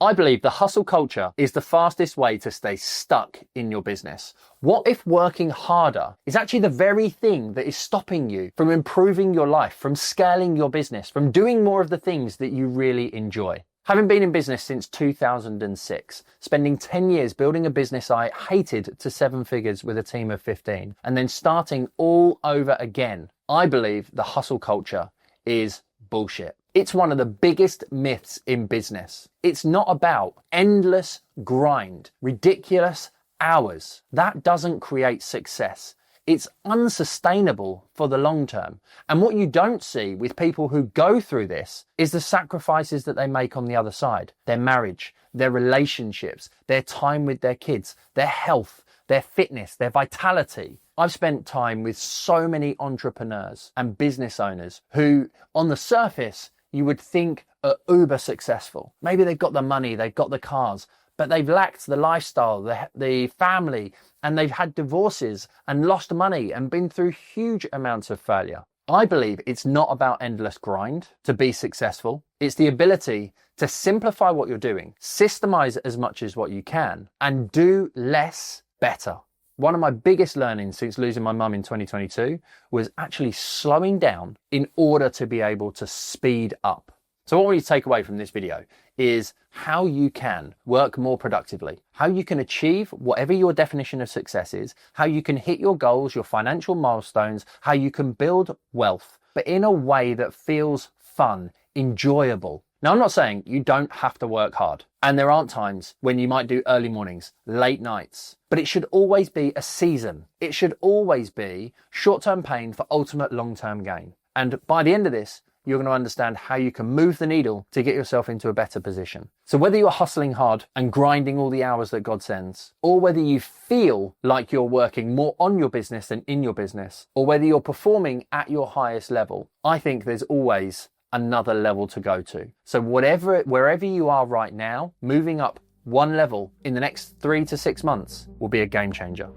I believe the hustle culture is the fastest way to stay stuck in your business. What if working harder is actually the very thing that is stopping you from improving your life, from scaling your business, from doing more of the things that you really enjoy? Having been in business since 2006, spending 10 years building a business I hated to 7 figures with a team of 15, and then starting all over again, I believe the hustle culture is bullshit. It's one of the biggest myths in business. It's not about endless grind, ridiculous hours. That doesn't create success. It's unsustainable for the long term. And what you don't see with people who go through this is the sacrifices that they make on the other side. Their marriage, their relationships, their time with their kids, their health, their fitness, their vitality. I've spent time with so many entrepreneurs and business owners who, on the surface, you would think are uber successful. Maybe they've got the money, they've got the cars, but they've lacked the lifestyle, the family, and they've had divorces and lost money and been through huge amounts of failure. I believe it's not about endless grind to be successful. It's the ability to simplify what you're doing, systemize as much as what you can, and do less better. One of my biggest learnings since losing my mum in 2022 was actually slowing down in order to be able to speed up. So what I want you to take away from this video is how you can work more productively, how you can achieve whatever your definition of success is, how you can hit your goals, your financial milestones, how you can build wealth, but in a way that feels fun, enjoyable. Now, I'm not saying you don't have to work hard, and there aren't times when you might do early mornings, late nights, but it should always be a season. It should always be short-term pain for ultimate long-term gain. And by the end of this, you're going to understand how you can move the needle to get yourself into a better position. So whether you're hustling hard and grinding all the hours that God sends, or whether you feel like you're working more on your business than in your business, or whether you're performing at your highest level, I think there's always another level to go to. So wherever you are right now, moving up one level in the next 3 to 6 months will be a game changer.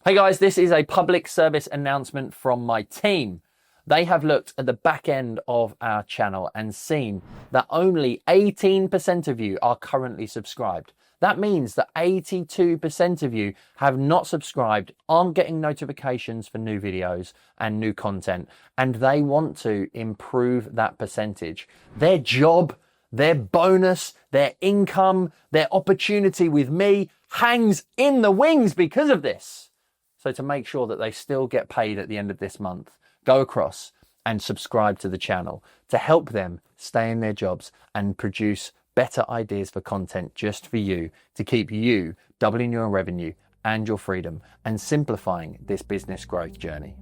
Hey guys, this is a public service announcement from my team. They have looked at the back end of our channel and seen that only 18% of you are currently subscribed. That means that 82% of you have not subscribed, aren't getting notifications for new videos and new content, and they want to improve that percentage. Their job, their bonus, their income, their opportunity with me hangs in the wings because of this. So to make sure that they still get paid at the end of this month, go across and subscribe to the channel to help them stay in their jobs and produce better ideas for content just for you, to keep you doubling your revenue and your freedom and simplifying this business growth journey.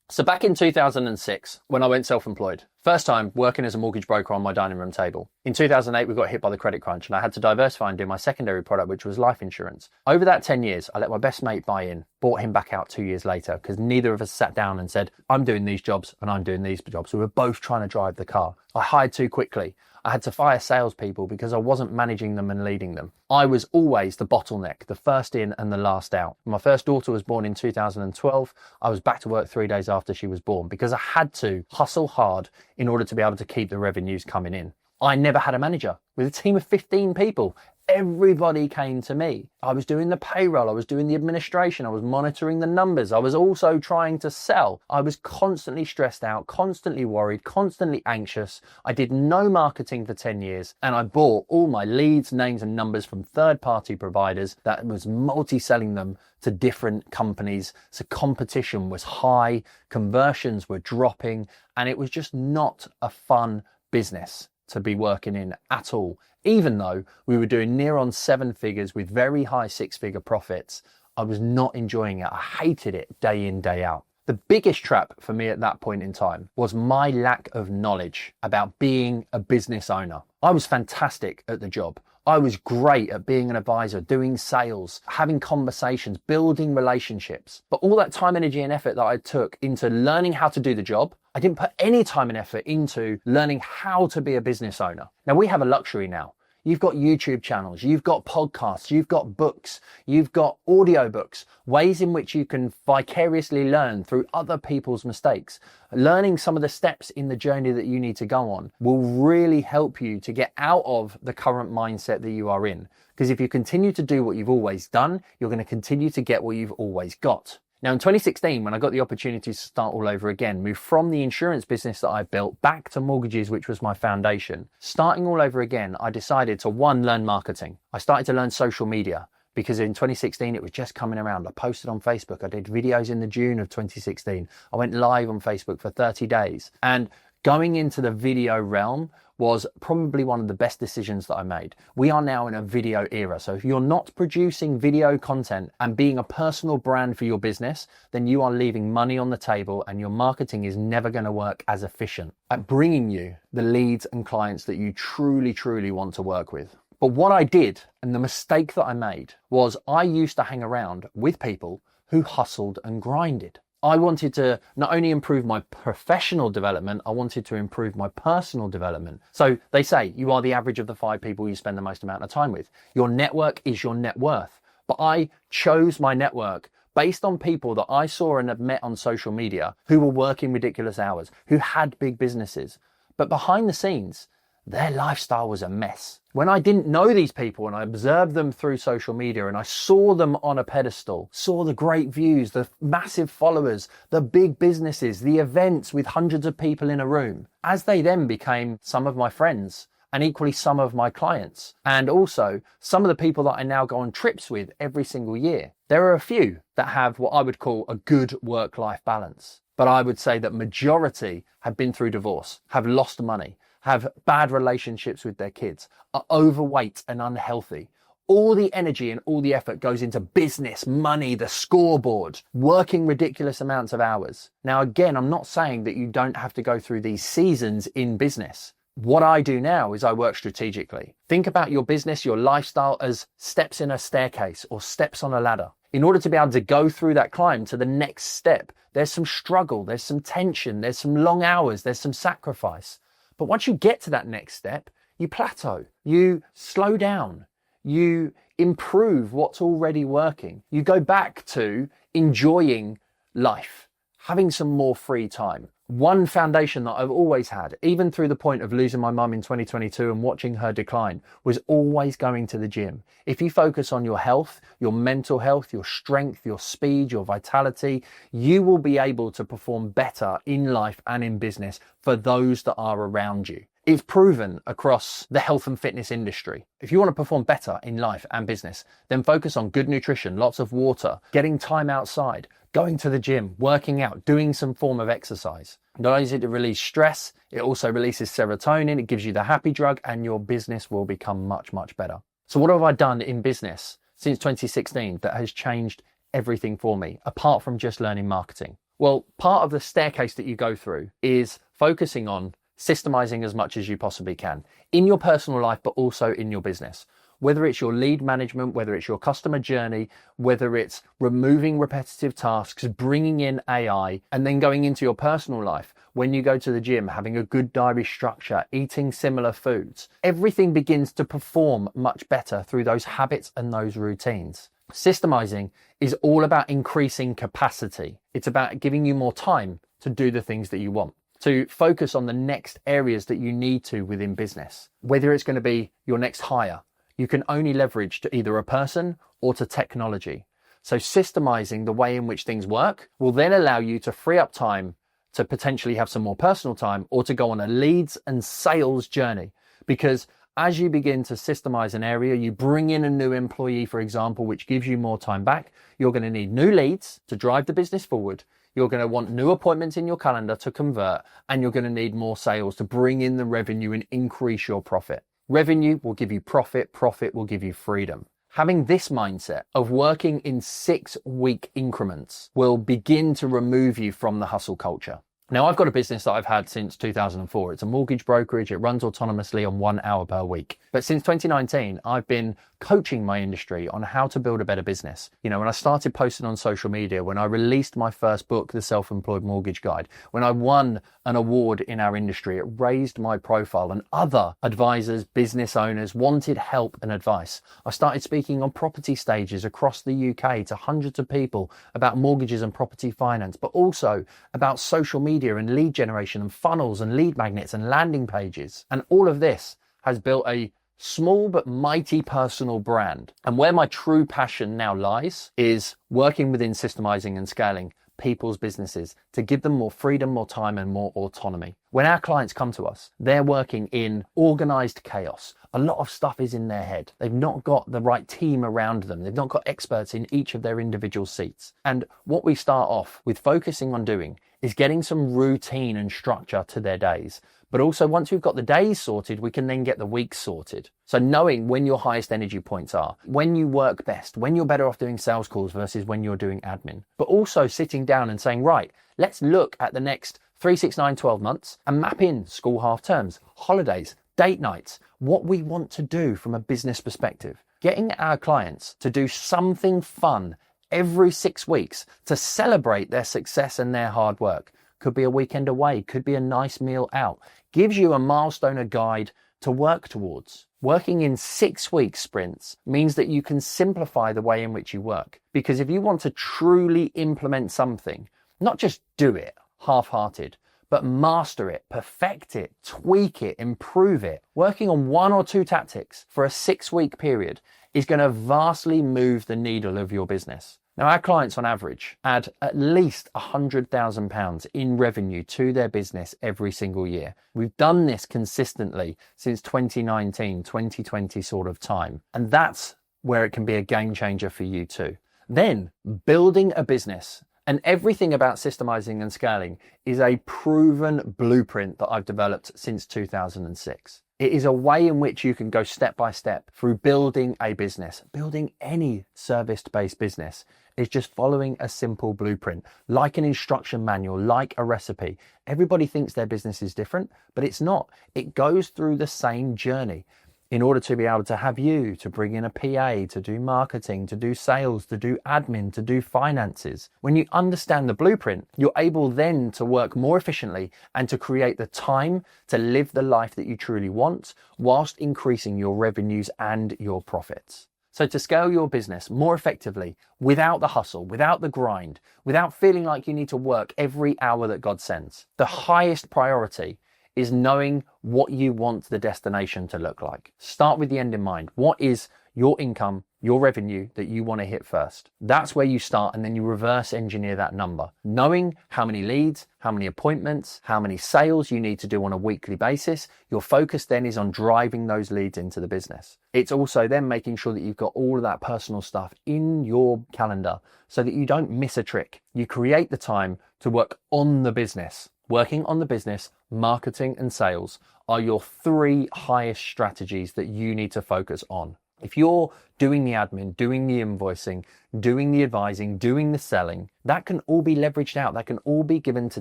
So back in 2006, when I went self-employed, first time working as a mortgage broker on my dining room table. In 2008, we got hit by the credit crunch and I had to diversify and do my secondary product, which was life insurance. Over that 10 years, I let my best mate buy in, bought him back out 2 years later because neither of us sat down and said, I'm doing these jobs and I'm doing these jobs. We were both trying to drive the car. I hired too quickly. I had to fire salespeople because I wasn't managing them and leading them. I was always the bottleneck, the first in and the last out. My first daughter was born in 2012. I was back to work 3 days after she was born because I had to hustle hard in order to be able to keep the revenues coming in. I never had a manager. With a team of 15 people, everybody came to me. I was doing the payroll, I was doing the administration, I was monitoring the numbers, I was also trying to sell. I was constantly stressed out, constantly worried, constantly anxious. I did no marketing for 10 years and I bought all my leads, names and numbers from third-party providers that was multi-selling them to different companies. So competition was high, conversions were dropping, and it was just not a fun business to be working in at all. Even though we were doing near on 7 figures with very high 6-figure profits, I was not enjoying it. I hated it day in, day out. The biggest trap for me at that point in time was my lack of knowledge about being a business owner. I was fantastic at the job. I was great at being an advisor, doing sales, having conversations, building relationships. But all that time, energy and effort that I took into learning how to do the job, I didn't put any time and effort into learning how to be a business owner. Now we have a luxury now. You've got YouTube channels, you've got podcasts, you've got books, you've got audiobooks, ways in which you can vicariously learn through other people's mistakes. Learning some of the steps in the journey that you need to go on will really help you to get out of the current mindset that you are in. Because if you continue to do what you've always done, you're going to continue to get what you've always got. Now, in 2016, when I got the opportunity to start all over again, move from the insurance business that I built back to mortgages, which was my foundation, starting all over again, I decided to, one, learn marketing. I started to learn social media because in 2016, it was just coming around. I posted on Facebook. I did videos in the June of 2016. I went live on Facebook for 30 days. And going into the video realm was probably one of the best decisions that I made. We are now in a video era. So if you're not producing video content and being a personal brand for your business, then you are leaving money on the table and your marketing is never going to work as efficient at bringing you the leads and clients that you truly, truly want to work with. But what I did, and the mistake that I made, was I used to hang around with people who hustled and grinded. I wanted to not only improve my professional development, I wanted to improve my personal development. So they say you are the average of the 5 people you spend the most amount of time with. Your network is your net worth. But I chose my network based on people that I saw and had met on social media who were working ridiculous hours, who had big businesses. But behind the scenes, their lifestyle was a mess. When I didn't know these people and I observed them through social media and I saw them on a pedestal, saw the great views, the massive followers, the big businesses, the events with hundreds of people in a room, as they then became some of my friends and equally some of my clients, and also some of the people that I now go on trips with every single year. There are a few that have what I would call a good work-life balance, but I would say that majority have been through divorce, have lost money, have bad relationships with their kids, are overweight and unhealthy. All the energy and all the effort goes into business, money, the scoreboard, working ridiculous amounts of hours. Now, again, I'm not saying that you don't have to go through these seasons in business. What I do now is I work strategically. Think about your business, your lifestyle as steps in a staircase or steps on a ladder. In order to be able to go through that climb to the next step, there's some struggle, there's some tension, there's some long hours, there's some sacrifice. But once you get to that next step, you plateau, you slow down, you improve what's already working. You go back to enjoying life, having some more free time. One foundation that I've always had, even through the point of losing my mum in 2022 and watching her decline, was always going to the gym. If you focus on your health, your mental health, your strength, your speed, your vitality, you will be able to perform better in life and in business for those that are around you. It's proven across the health and fitness industry. If you want to perform better in life and business, then focus on good nutrition, lots of water, getting time outside, going to the gym, working out, doing some form of exercise. Not only does it release stress, it also releases serotonin, it gives you the happy drug, and your business will become much, much better. So what have I done in business since 2016 that has changed everything for me, apart from just learning marketing? Well, part of the staircase that you go through is focusing on systemizing as much as you possibly can in your personal life, but also in your business. Whether it's your lead management, whether it's your customer journey, whether it's removing repetitive tasks, bringing in AI, and then going into your personal life. When you go to the gym, having a good diary structure, eating similar foods, everything begins to perform much better through those habits and those routines. Systemizing is all about increasing capacity. It's about giving you more time to do the things that you want, to focus on the next areas that you need to within business. Whether it's going to be your next hire, you can only leverage to either a person or to technology. So systemizing the way in which things work will then allow you to free up time to potentially have some more personal time or to go on a leads and sales journey. Because as you begin to systemize an area, you bring in a new employee, for example, which gives you more time back. You're going to need new leads to drive the business forward. You're going to want new appointments in your calendar to convert, and you're going to need more sales to bring in the revenue and increase your profit. Revenue will give you profit, profit will give you freedom. Having this mindset of working in 6-week increments will begin to remove you from the hustle culture. Now, I've got a business that I've had since 2004. It's a mortgage brokerage. It runs autonomously on 1 hour per week. But since 2019, I've been coaching my industry on how to build a better business. You know, when I started posting on social media, when I released my first book, The Self-Employed Mortgage Guide, when I won an award in our industry, it raised my profile, and other advisors, business owners wanted help and advice. I started speaking on property stages across the UK to hundreds of people about mortgages and property finance, but also about social media and lead generation and funnels and lead magnets and landing pages. And all of this has built a small but mighty personal brand. And where my true passion now lies is working within systemizing and scaling people's businesses to give them more freedom, more time, and more autonomy. When our clients come to us, they're working in organized chaos. A lot of stuff is in their head. They've not got the right team around them. They've not got experts in each of their individual seats. And what we start off with focusing on doing is getting some routine and structure to their days. But also, once we've got the days sorted, we can then get the weeks sorted. So knowing when your highest energy points are, when you work best, when you're better off doing sales calls versus when you're doing admin. But also sitting down and saying, right, let's look at the next 3, 6, 9, 12 months and map in school half terms, holidays, date nights, what we want to do from a business perspective. Getting our clients to do something fun every 6 weeks to celebrate their success and their hard work. Could be a weekend away, could be a nice meal out. Gives you a milestone, a guide to work towards. Working in 6-week sprints means that you can simplify the way in which you work. Because if you want to truly implement something, not just do it half-hearted, but master it, perfect it, tweak it, improve it. Working on 1 or 2 tactics for a 6-week period is going to vastly move the needle of your business. Now, our clients on average add at least £100,000 in revenue to their business every single year. We've done this consistently since 2019, 2020 sort of time. And that's where it can be a game changer for you too. Then building a business. And everything about systemizing and scaling is a proven blueprint that I've developed since 2006. It is a way in which you can go step by step through building a business. Building any service-based business is just following a simple blueprint, like an instruction manual, like a recipe. Everybody thinks their business is different, but it's not. It goes through the same journey. In order to be able to have you, to bring in a PA, to do marketing, to do sales, to do admin, to do finances. When you understand the blueprint, you're able then to work more efficiently and to create the time to live the life that you truly want, whilst increasing your revenues and your profits. So to scale your business more effectively, without the hustle, without the grind, without feeling like you need to work every hour that God sends, the highest priority is knowing what you want the destination to look like. Start with the end in mind. What is your income, your revenue that you want to hit first? That's where you start, and then you reverse engineer that number. Knowing how many leads, how many appointments, how many sales you need to do on a weekly basis, your focus then is on driving those leads into the business. It's also then making sure that you've got all of that personal stuff in your calendar so that you don't miss a trick. You create the time to work on the business. Working on the business, marketing and sales are your 3 highest strategies that you need to focus on. If you're doing the admin, doing the invoicing, doing the advising, doing the selling, that can all be leveraged out. That can all be given to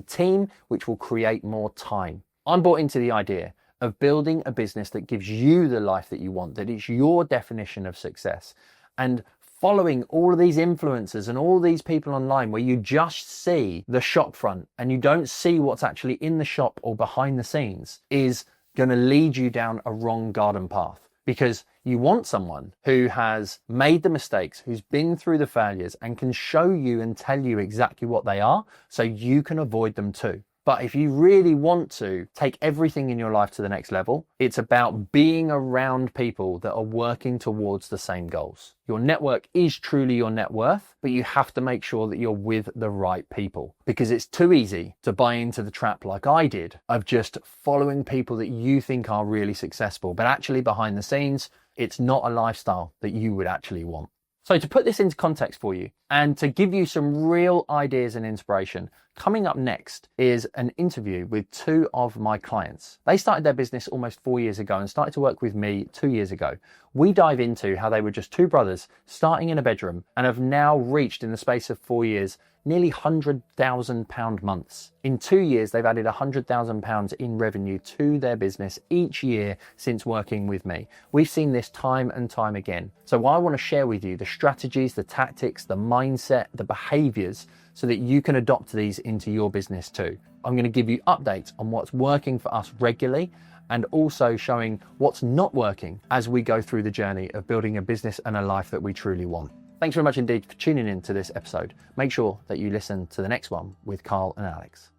team, which will create more time. I'm bought into the idea of building a business that gives you the life that you want, that is your definition of success. And following all of these influencers and all these people online where you just see the shop front and you don't see what's actually in the shop or behind the scenes is going to lead you down a wrong garden path. Because you want someone who has made the mistakes, who's been through the failures and can show you and tell you exactly what they are so you can avoid them too. But if you really want to take everything in your life to the next level, it's about being around people that are working towards the same goals. Your network is truly your net worth, but you have to make sure that you're with the right people, because it's too easy to buy into the trap like I did of just following people that you think are really successful, but actually behind the scenes, it's not a lifestyle that you would actually want. So to put this into context for you and to give you some real ideas and inspiration, coming up next is an interview with 2 of my clients. They started their business almost 4 years ago and started to work with me 2 years ago. We dive into how they were just 2 brothers starting in a bedroom and have now reached, in the space of 4 years, nearly £100,000 months. In 2 years, they've added £100,000 in revenue to their business each year since working with me. We've seen this time and time again. So I want to share with you the strategies, the tactics, the mindset, the behaviors, so that you can adopt these into your business too. I'm going to give you updates on what's working for us regularly, and also showing what's not working as we go through the journey of building a business and a life that we truly want. Thanks very much indeed for tuning in to this episode. Make sure that you listen to the next one with Carl and Alex.